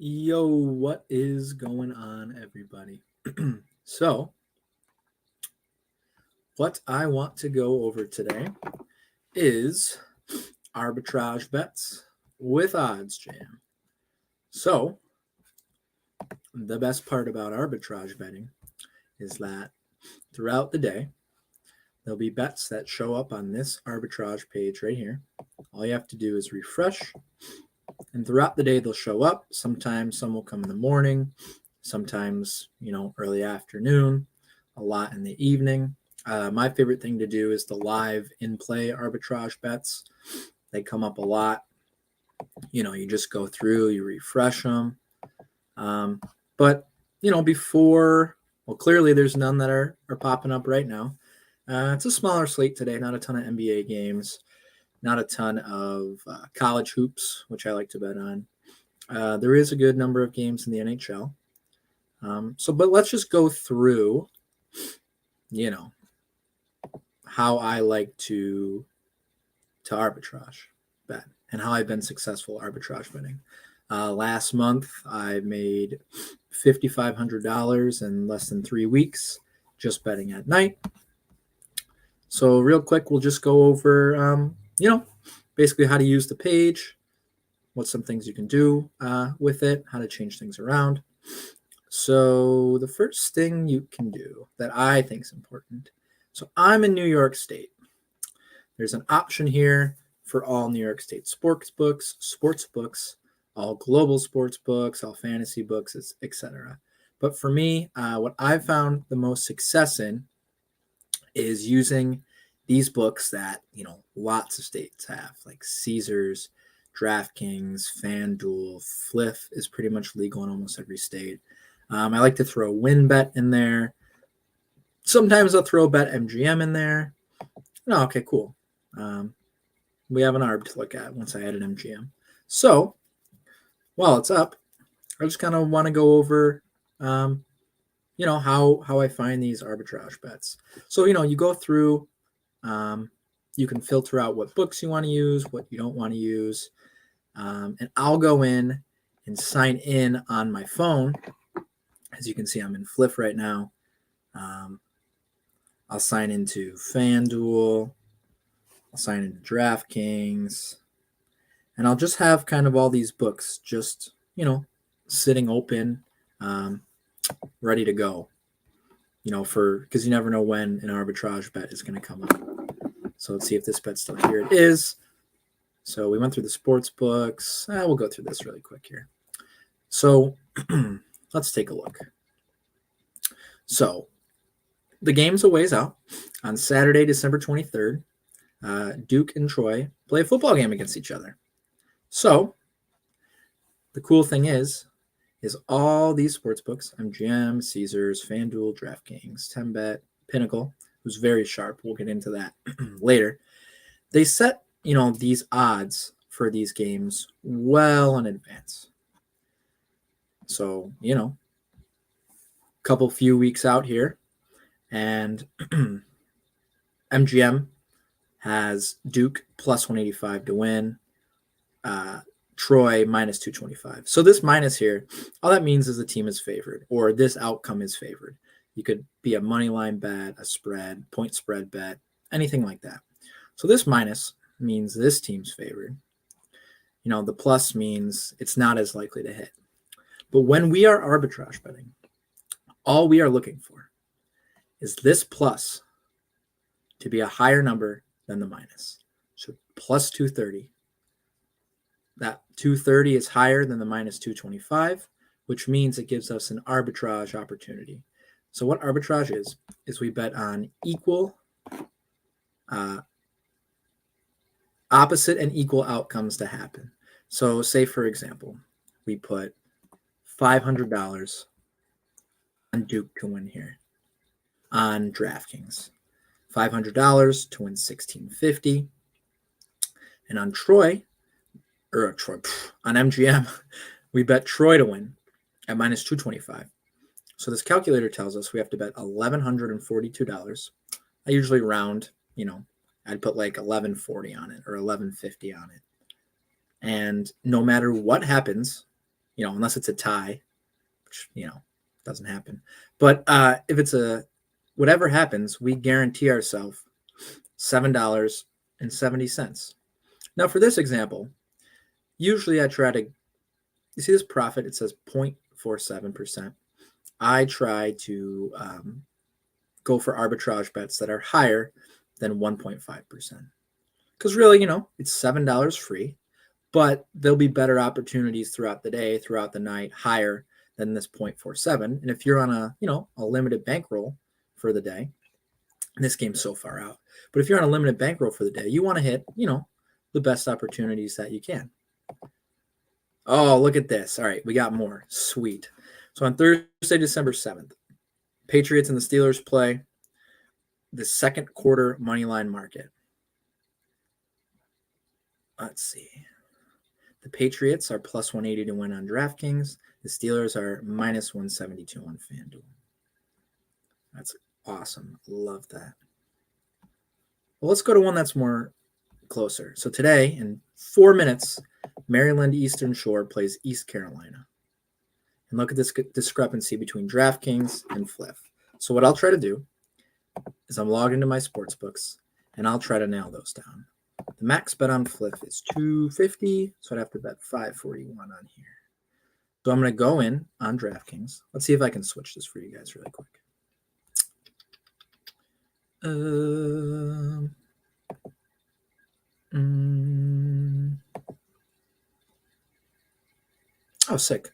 Yo, what is going on, everybody? So, what I want to go over today is arbitrage bets with Oddsjam. So, the best part about arbitrage betting is that throughout the day, there'll be bets that show up on this arbitrage page right here. All you have to do is refresh, and throughout the day, they'll show up. Sometimes some will come in the morning, sometimes, early afternoon, a lot in the evening. My favorite thing to do is the live in-play arbitrage bets. They come up a lot. You just go through, you refresh them. But, clearly there's none that are popping up right now. It's a smaller slate today, not a ton of NBA games, not a ton of college hoops, which I like to bet on. There is a good number of games in the NHL. But let's just go through, how I like to arbitrage bet and how I've been successful arbitrage betting. Last month, I made $5,500 in less than 3 weeks just betting at night. So real quick, we'll just go over, basically how to use the page, what some things you can do with it, how to change things around. So the first thing you can do that I think is important. So I'm in New York State. There's an option here for all New York State sports books, all global sports books, all fantasy books, etc. But for me, what I've found the most success in is using these books that, lots of states have, like Caesars, DraftKings, FanDuel, Fliff is pretty much legal in almost every state. I like to throw WinBet in there. Sometimes I'll throw BetMGM in there. Oh, okay, cool. We have an ARB to look at once I added MGM. So while it's up, I just kind of want to go over, how I find these arbitrage bets. So, you go through, you can filter out what books you want to use, what you don't want to use. And I'll go in and sign in on my phone. As you can see, I'm in Fliff right now. I'll sign into FanDuel. I'll sign into DraftKings. And I'll just have kind of all these books just, sitting open, ready to go. Because you never know when an arbitrage bet is going to come up. So let's see if this bet's still here. It is. So we went through the sports books. We'll go through this really quick here. So let's take a look. So the game's a ways out. On Saturday, December 23rd, Duke and Troy play a football game against each other. So the cool thing is all these sports books, MGM, Caesars, FanDuel, DraftKings, 10Bet, Pinnacle, who's very sharp. We'll get into that later. They set, these odds for these games well in advance. So, few weeks out here, and MGM has Duke plus 185 to win, Troy minus 225. So this minus here, all that means is the team is favored, or this outcome is favored. You could be a money line bet, a spread, point spread bet, anything like that. So this minus means this team's favored. The plus means it's not as likely to hit. But when we are arbitrage betting, all we are looking for is this plus to be a higher number than the minus. So plus 230. That 230 is higher than the minus 225, which means it gives us an arbitrage opportunity. So what arbitrage is we bet on equal, opposite and equal outcomes to happen. So say, for example, we put $500 on Duke to win here on DraftKings. $500 to win $1,650. And on on MGM, we bet Troy to win at minus 225. So this calculator tells us we have to bet $1,142. I usually round, I'd put like $1,140 on it or $1,150 on it. And no matter what happens, unless it's a tie, which, doesn't happen. But if it's whatever happens, we guarantee ourselves $7.70. Now, for this example, usually I try to, you see this profit, it says 0.47%. I try to go for arbitrage bets that are higher than 1.5%. Because really, it's $7 free, but there'll be better opportunities throughout the day, throughout the night, higher than this 0.47. And if you're on a limited bankroll for the day, and this game's so far out, but if you're on a limited bankroll for the day, you want to hit, the best opportunities that you can. Oh, look at this. All right, we got more. Sweet. So on Thursday, December 7th, Patriots and the Steelers play the second quarter money line market. Let's see. The Patriots are plus 180 to win on DraftKings. The Steelers are minus 172 on FanDuel. That's awesome. Love that. Well, let's go to one that's more closer. So today, in 4 minutes, Maryland Eastern Shore plays East Carolina. And look at this discrepancy between DraftKings and Fliff. So what I'll try to do is I'm logged into my sports books, and I'll try to nail those down. The max bet on Fliff is $250, so I'd have to bet $541 on here. So I'm going to go in on DraftKings. Let's see if I can switch this for you guys really quick. Oh, sick.